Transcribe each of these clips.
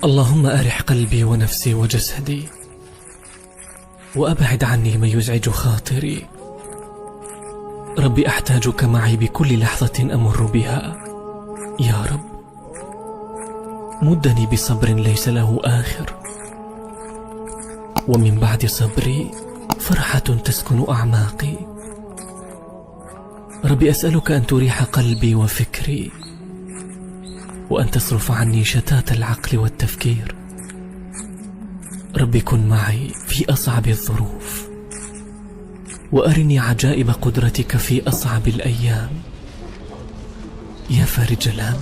اللهم أرح قلبي ونفسي وجسدي، وأبعد عني من يزعج خاطري. ربي أحتاجك معي بكل لحظة أمر بها. يا رب مدني بصبر ليس له آخر، ومن بعد صبري فرحة تسكن أعماقي. ربي أسألك أن تريح قلبي وفكري، وأن تصرف عني شتات العقل والتفكير. ربي كن معي في أصعب الظروف، وأرني عجائب قدرتك في أصعب الأيام. يا فارج الهم،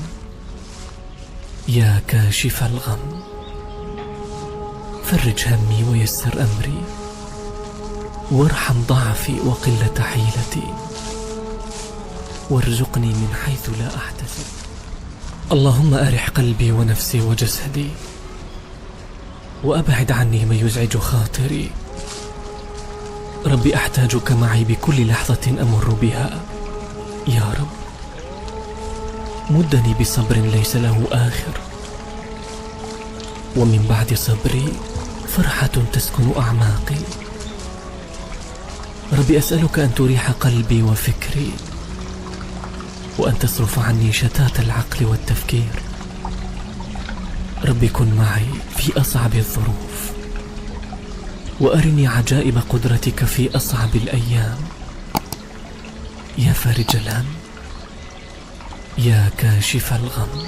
يا كاشف الغم، فرج همي ويسر أمري، وارحم ضعفي وقلة حيلتي، وارزقني من حيث لا أحتسب. اللهم أرح قلبي ونفسي وجسدي، وأبعد عني من يزعج خاطري. ربي أحتاجك معي بكل لحظة أمر بها. يا رب مدني بصبر ليس له آخر، ومن بعد صبري فرحة تسكن أعماقي. ربي أسألك أن تريح قلبي وفكري، وأن تصرف عني شتات العقل والتفكير. ربي كن معي في أصعب الظروف، وأرني عجائب قدرتك في أصعب الأيام. يا فارج الهم، يا كاشف الغم،